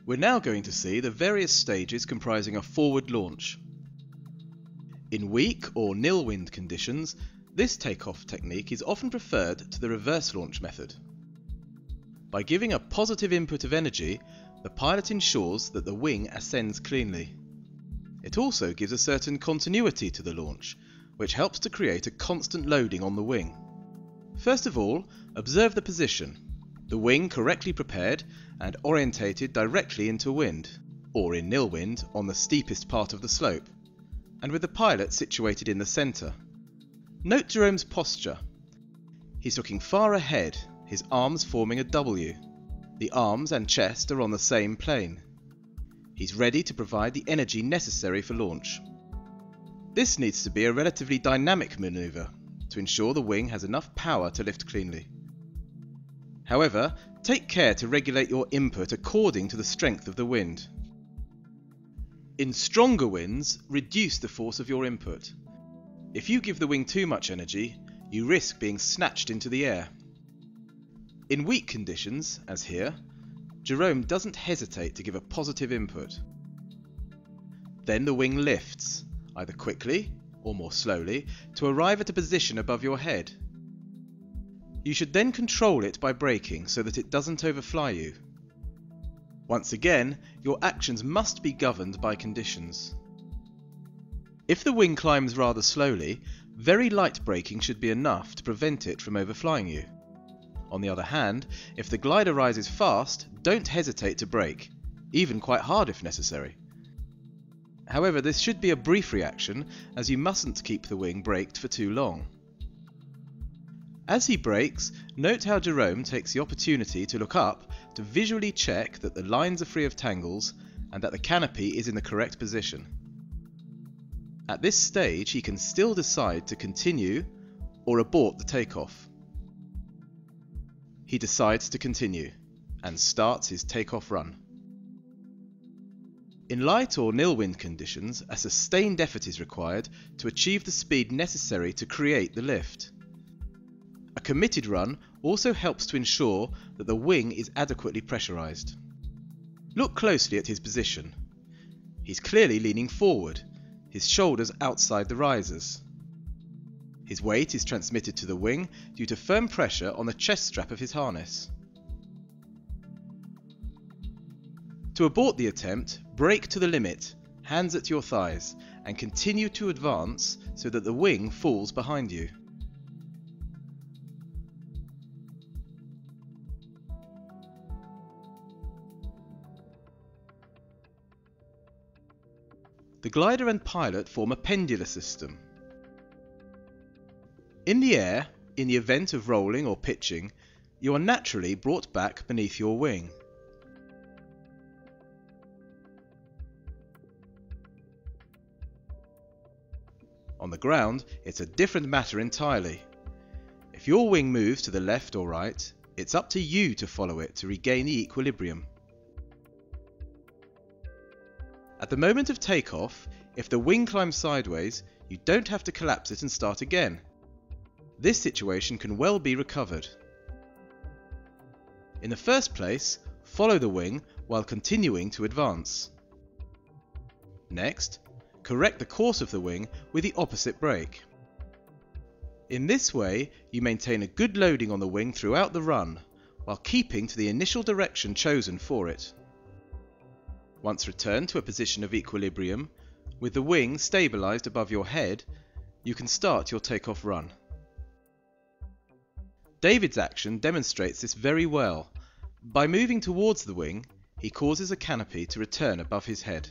We're now going to see the various stages comprising a forward launch. In weak or nil wind conditions, this takeoff technique is often preferred to the reverse launch method. By giving a positive input of energy, the pilot ensures that the wing ascends cleanly. It also gives a certain continuity to the launch, which helps to create a constant loading on the wing. First of all, observe the position, the wing correctly prepared and orientated directly into wind, or in nil wind on the steepest part of the slope, and with the pilot situated in the centre. Note Jerome's posture. He's looking far ahead, his arms forming a W. The arms and chest are on the same plane. He's ready to provide the energy necessary for launch. This needs to be a relatively dynamic manoeuvre to ensure the wing has enough power to lift cleanly. However, take care to regulate your input according to the strength of the wind. In stronger winds, reduce the force of your input. If you give the wing too much energy, you risk being snatched into the air. In weak conditions, as here, Jerome doesn't hesitate to give a positive input. Then the wing lifts, either quickly or more slowly, to arrive at a position above your head. You should then control it by braking so that it doesn't overfly you. Once again, your actions must be governed by conditions. If the wing climbs rather slowly, very light braking should be enough to prevent it from overflying you. On the other hand, if the glider rises fast, don't hesitate to brake, even quite hard if necessary. However, this should be a brief reaction, as you mustn't keep the wing braked for too long. As he brakes, note how Jerome takes the opportunity to look up to visually check that the lines are free of tangles and that the canopy is in the correct position. At this stage, he can still decide to continue or abort the takeoff. He decides to continue and starts his takeoff run. In light or nil wind conditions, a sustained effort is required to achieve the speed necessary to create the lift. A committed run also helps to ensure that the wing is adequately pressurized. Look closely at his position. He's clearly leaning forward, his shoulders outside the risers. His weight is transmitted to the wing due to firm pressure on the chest strap of his harness. To abort the attempt, brake to the limit, hands at your thighs, and continue to advance so that the wing falls behind you. The glider and pilot form a pendular system. In the air, in the event of rolling or pitching, you are naturally brought back beneath your wing. On the ground, it's a different matter entirely. If your wing moves to the left or right, it's up to you to follow it to regain the equilibrium. At the moment of takeoff, if the wing climbs sideways, you don't have to collapse it and start again. This situation can well be recovered. In the first place, follow the wing while continuing to advance. Next, correct the course of the wing with the opposite brake. In this way, you maintain a good loading on the wing throughout the run, while keeping to the initial direction chosen for it. Once returned to a position of equilibrium, with the wing stabilized above your head, you can start your takeoff run. David's action demonstrates this very well. By moving towards the wing, he causes a canopy to return above his head.